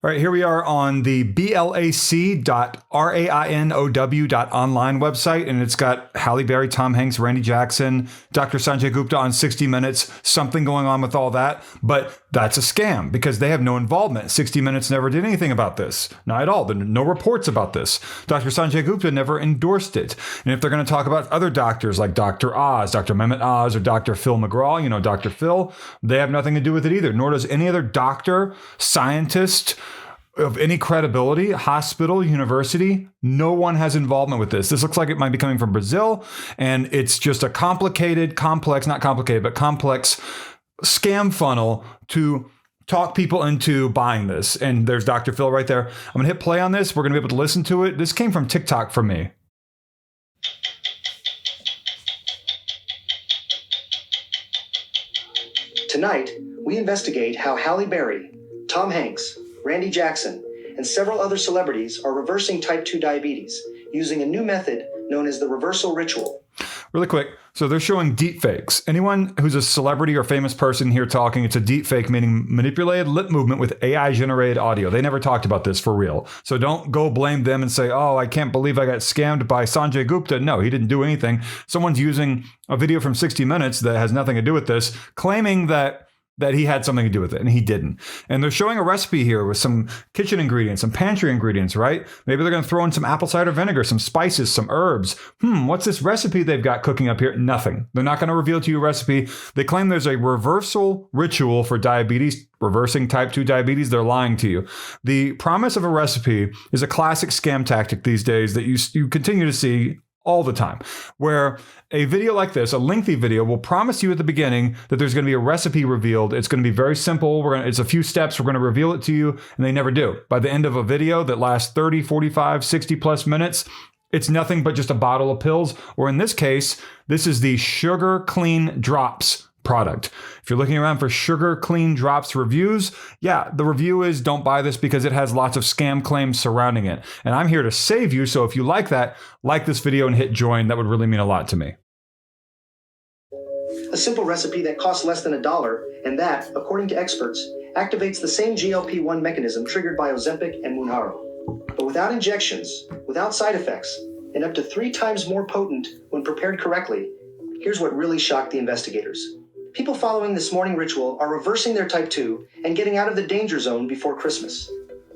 All right, here we are on the blac.rainow.online website, and it's got Halle Berry, Tom Hanks, Randy Jackson, Dr. Sanjay Gupta on 60 Minutes, something going on with all that. But that's a scam because they have no involvement. 60 Minutes never did anything about this. Not at all. There are no reports about this. Dr. Sanjay Gupta never endorsed it. And if they're going to talk about other doctors like Dr. Oz, Dr. Mehmet Oz, or Dr. Phil McGraw, you know, Dr. Phil, they have nothing to do with it either, nor does any other doctor, scientist, of any credibility, hospital, university, no one has involvement with this. This looks like it might be coming from Brazil, and it's just a complex scam funnel to talk people into buying this. And there's Dr. Phil right there. I'm going to hit play on this. We're going to be able to listen to it. This came from TikTok for me. Tonight, we investigate how Halle Berry, Tom Hanks, Randy Jackson, and several other celebrities are reversing type 2 diabetes using a new method known as the reversal ritual. Really quick. So they're showing deepfakes. Anyone who's a celebrity or famous person here talking, it's a deepfake, meaning manipulated lip movement with AI generated audio. They never talked about this for real. So don't go blame them and say, oh, I can't believe I got scammed by Sanjay Gupta. No, he didn't do anything. Someone's using a video from 60 Minutes that has nothing to do with this, claiming that he had something to do with it, and he didn't. And they're showing a recipe here with some kitchen ingredients, some pantry ingredients, right? Maybe they're going to throw in some apple cider vinegar, some spices, some herbs. What's this recipe they've got cooking up here? Nothing. They're not going to reveal to you a recipe. They claim there's a reversal ritual for diabetes, reversing type 2 diabetes. They're lying to you. The promise of a recipe is a classic scam tactic these days that you continue to see all the time, where a video like this, a lengthy video, will promise you at the beginning that there's going to be a recipe revealed. It's going to be very simple. It's a few steps. We're going to reveal it to you. And they never do. By the end of a video that lasts 30, 45, 60 plus minutes, it's nothing but just a bottle of pills. Or in this case, this is the Sugar Clean Drops product. If you're looking around for Sugar Clean Drops reviews, yeah, the review is don't buy this because it has lots of scam claims surrounding it. And I'm here to save you. So if you like that, like this video and hit join. That would really mean a lot to me. A simple recipe that costs less than $1 and that, according to experts, activates the same GLP-1 mechanism triggered by Ozempic and Mounjaro. But without injections, without side effects, and up to 3 times more potent when prepared correctly. Here's what really shocked the investigators. People following this morning ritual are reversing their type 2 and getting out of the danger zone before Christmas.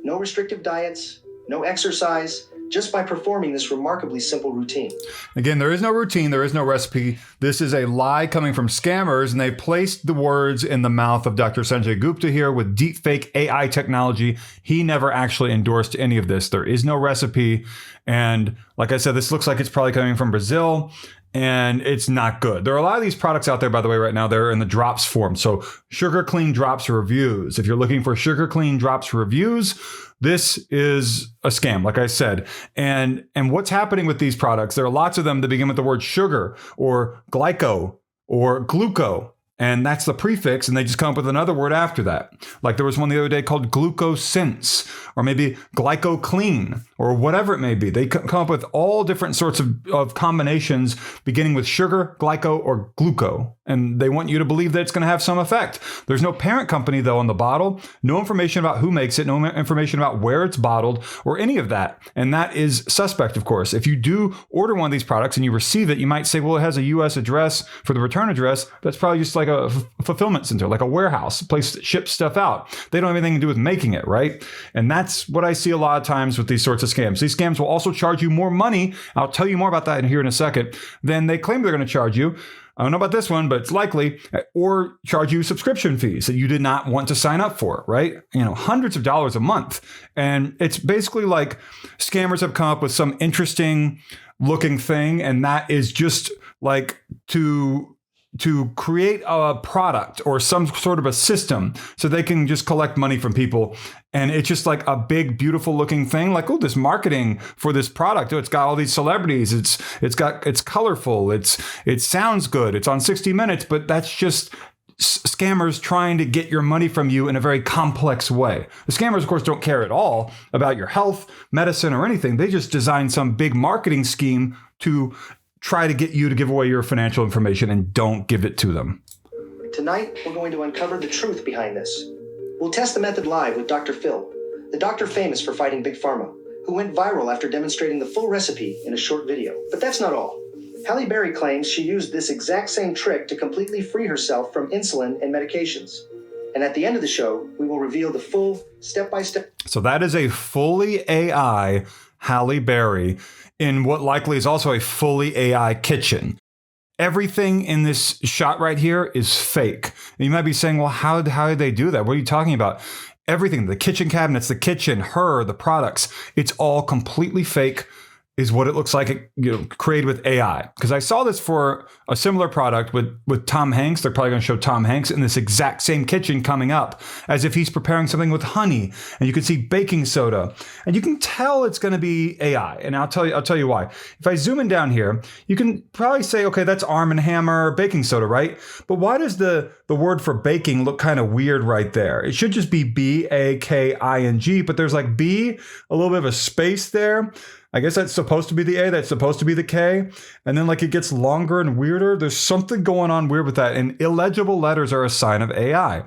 No restrictive diets, no exercise, just by performing this remarkably simple routine. Again, there is no routine, there is no recipe. This is a lie coming from scammers, and they placed the words in the mouth of Dr. Sanjay Gupta here with deepfake AI technology. He never actually endorsed any of this. There is no recipe. And like I said, this looks like it's probably coming from Brazil. And it's not good. There are a lot of these products out there, by the way, right now. They're in the drops form. So Sugar Clean Drops reviews. If you're looking for Sugar Clean Drops reviews, this is a scam, like I said. And what's happening with these products? There are lots of them that begin with the word sugar or glyco or gluco. And that's the prefix, and they just come up with another word after that. Like there was one the other day called glucosense, or maybe glycoclean, or whatever it may be. They come up with all different sorts of combinations beginning with sugar, glyco, or gluco. And they want you to believe that it's going to have some effect. There's no parent company, though, on the bottle. No information about who makes it, no information about where it's bottled, or any of that. And that is suspect, of course. If you do order one of these products and you receive it, you might say, well, it has a U.S. address for the return address. That's probably just like a fulfillment center, like a warehouse, a place that ships stuff out. They don't have anything to do with making it, right? And that's what I see a lot of times with these sorts of scams. These scams will also charge you more money. I'll tell you more about that here in a second. Than they claim they're going to charge you. I don't know about this one, but it's likely, or charge you subscription fees that you did not want to sign up for, right? You know, hundreds of dollars a month. And it's basically like scammers have come up with some interesting looking thing. And that is just like to create a product or some sort of a system so they can just collect money from people. And it's just like a big, beautiful looking thing. Like, oh, this marketing for this product. Oh, it's got all these celebrities. It's colorful. It sounds good. It's on 60 Minutes, but that's just scammers trying to get your money from you in a very complex way. The scammers, of course, don't care at all about your health, medicine, or anything. They just design some big marketing scheme to try to get you to give away your financial information, and don't give it to them. Tonight, we're going to uncover the truth behind this. We'll test the method live with Dr. Phil, the doctor famous for fighting Big Pharma, who went viral after demonstrating the full recipe in a short video. But that's not all. Halle Berry claims she used this exact same trick to completely free herself from insulin and medications. And at the end of the show, we will reveal the full step-by-step. So that is a fully AI Halle Berry in what likely is also a fully AI kitchen. Everything in this shot right here is fake. And you might be saying, well, how did they do that? What are you talking about? Everything, the kitchen cabinets, the kitchen, her, the products, it's all completely fake, is what it looks like, created with AI. Because I saw this for a similar product with Tom Hanks. They're probably going to show Tom Hanks in this exact same kitchen coming up, as if he's preparing something with honey. And you can see baking soda, and you can tell it's going to be AI. And I'll tell you why. If I zoom in down here, you can probably say, okay, that's Arm & Hammer baking soda, right? But why does the word for baking look kind of weird right there? It should just be BAKING, but there's like B, a little bit of a space there. I guess that's supposed to be the A, that's supposed to be the K. And then like it gets longer and weirder. There's something going on weird with that. And illegible letters are a sign of AI.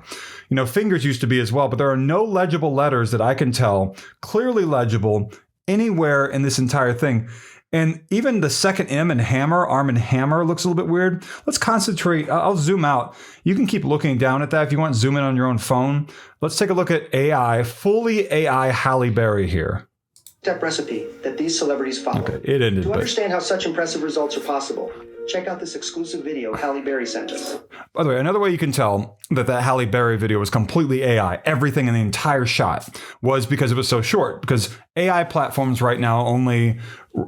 Fingers used to be as well, but there are no legible letters that I can tell clearly legible anywhere in this entire thing. And even the second M in hammer, Arm & Hammer, looks a little bit weird. Let's concentrate. I'll zoom out. You can keep looking down at that if you want. Zoom in on your own phone. Let's take a look at AI, fully AI Halle Berry here. Step recipe that these celebrities follow. Okay, it ended. To understand how such impressive results are possible, check out this exclusive video Halle Berry sent us. By the way, another way you can tell that Halle Berry video was completely AI, everything in the entire shot, was because it was so short. Because AI platforms right now only,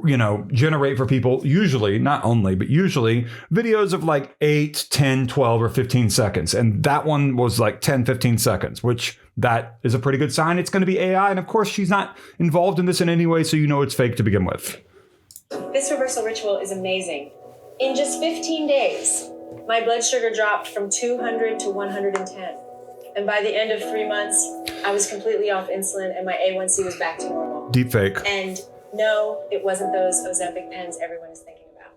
generate for people, usually, not only, but usually, videos of like 8, 10, 12, or 15 seconds. And that one was like 10, 15 seconds, which that is a pretty good sign it's going to be AI. And of course, she's not involved in this in any way, so you know it's fake to begin with. This reversal ritual is amazing. In just 15 days, my blood sugar dropped from 200 to 110. And by the end of 3 months, I was completely off insulin and my A1C was back to normal. Deepfake. And no, it wasn't those Ozempic pens everyone is thinking about.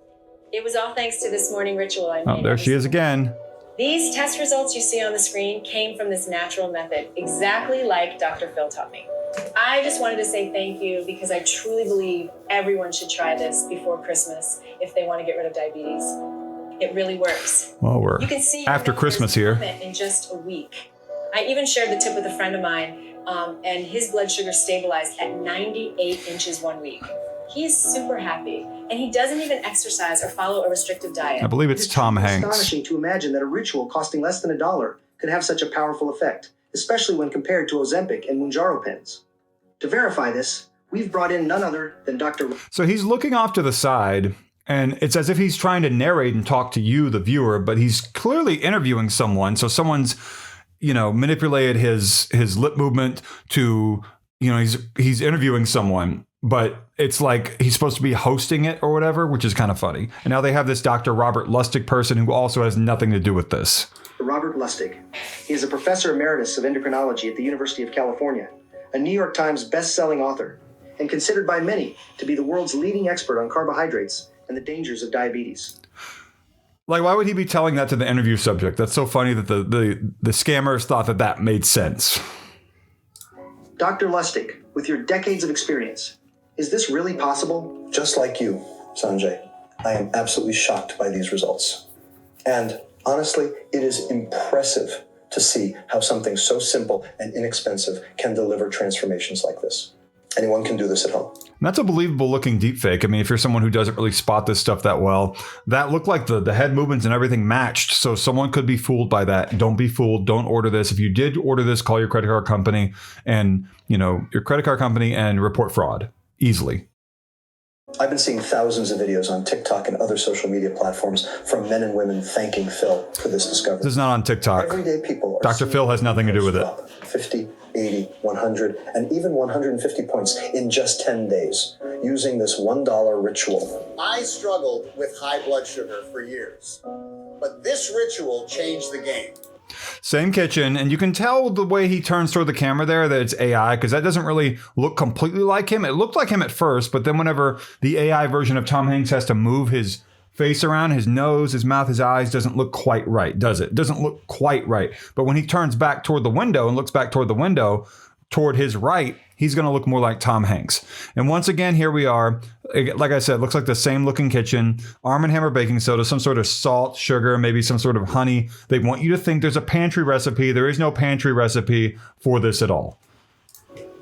It was all thanks to this morning ritual I made. Oh, there she is again. These test results you see on the screen came from this natural method, exactly like Dr. Phil taught me. I just wanted to say thank you because I truly believe everyone should try this before Christmas if they want to get rid of diabetes. It really works. Well, we're you can see after Christmas here. In just a week. I even shared the tip with a friend of mine, and his blood sugar stabilized at 98 inches 1 week. He's super happy, and he doesn't even exercise or follow a restrictive diet. I believe it's Tom Hanks. It's astonishing to imagine that a ritual costing less than $1 could have such a powerful effect, especially when compared to Ozempic and Mounjaro pens. To verify this, we've brought in none other than Dr. So he's looking off to the side, and it's as if he's trying to narrate and talk to you, the viewer, but he's clearly interviewing someone. So someone's, manipulated his lip movement to, he's interviewing someone. But it's like he's supposed to be hosting it or whatever, which is kind of funny. And now they have this Dr. Robert Lustig person who also has nothing to do with this. Robert Lustig. He is a professor emeritus of endocrinology at the University of California, a New York Times best-selling author, and considered by many to be the world's leading expert on carbohydrates and the dangers of diabetes. Like, why would he be telling that to the interview subject? That's so funny that the scammers thought that made sense. Dr. Lustig, with your decades of experience, is this really possible? Just like you, Sanjay, I am absolutely shocked by these results. And honestly, it is impressive to see how something so simple and inexpensive can deliver transformations like this. Anyone can do this at home. And that's a believable looking deepfake. I mean, if you're someone who doesn't really spot this stuff that well, that looked like the head movements and everything matched. So someone could be fooled by that. Don't be fooled. Don't order this. If you did order this, call your credit card company and, your credit card company and report fraud easily. I've been seeing thousands of videos on TikTok and other social media platforms from men and women thanking Phil for this discovery. This is not on TikTok. Everyday people are Dr. Phil has nothing to do with it. 50, 80, 100, and even 150 points in just 10 days using this $1 ritual. I struggled with high blood sugar for years, but this ritual changed the game. Same kitchen, and you can tell the way he turns toward the camera there that it's AI, because that doesn't really look completely like him. It looked like him at first, but then whenever the AI version of Tom Hanks has to move his face around, his nose, his mouth, his eyes, doesn't look quite right, does it? Doesn't look quite right. But when he turns back toward the window and looks back toward the window, toward his right, he's going to look more like Tom Hanks. And once again, here we are. Like I said, looks like the same looking kitchen. Arm & Hammer baking soda, some sort of salt, sugar, maybe some sort of honey. They want you to think there's a pantry recipe. There is no pantry recipe for this at all.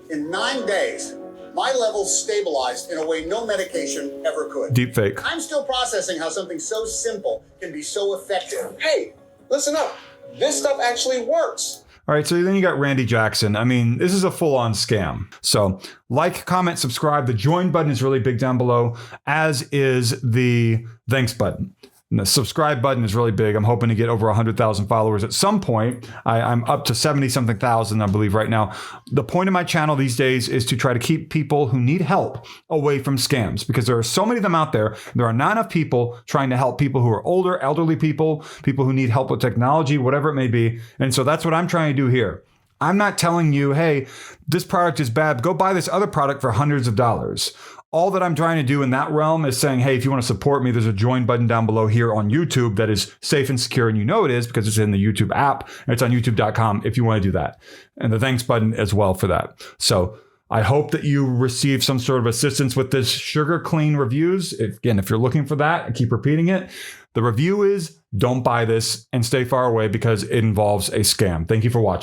In 9 days, my levels stabilized in a way no medication ever could. Deepfake. I'm still processing how something so simple can be so effective. Hey, listen up. This stuff actually works. All right, so then you got Randy Jackson. I mean, this is a full-on scam. So like, comment, subscribe. The join button is really big down below, as is the thanks button. And the subscribe button is really big. I'm hoping to get over 100,000 followers at some point. I'm up to 70-something thousand, I believe, right now. The point of my channel these days is to try to keep people who need help away from scams, because there are so many of them out there. There are not enough people trying to help people who are older, elderly people, people who need help with technology, whatever it may be. And so that's what I'm trying to do here. I'm not telling you, hey, this product is bad. Go buy this other product for hundreds of dollars. All that I'm trying to do in that realm is saying, hey, if you want to support me, there's a join button down below here on YouTube that is safe and secure. And you know it is because it's in the YouTube app. And it's on youtube.com if you want to do that. And the thanks button as well for that. So I hope that you receive some sort of assistance with this sugar clean reviews. If you're looking for that, I keep repeating it. The review is don't buy this and stay far away because it involves a scam. Thank you for watching.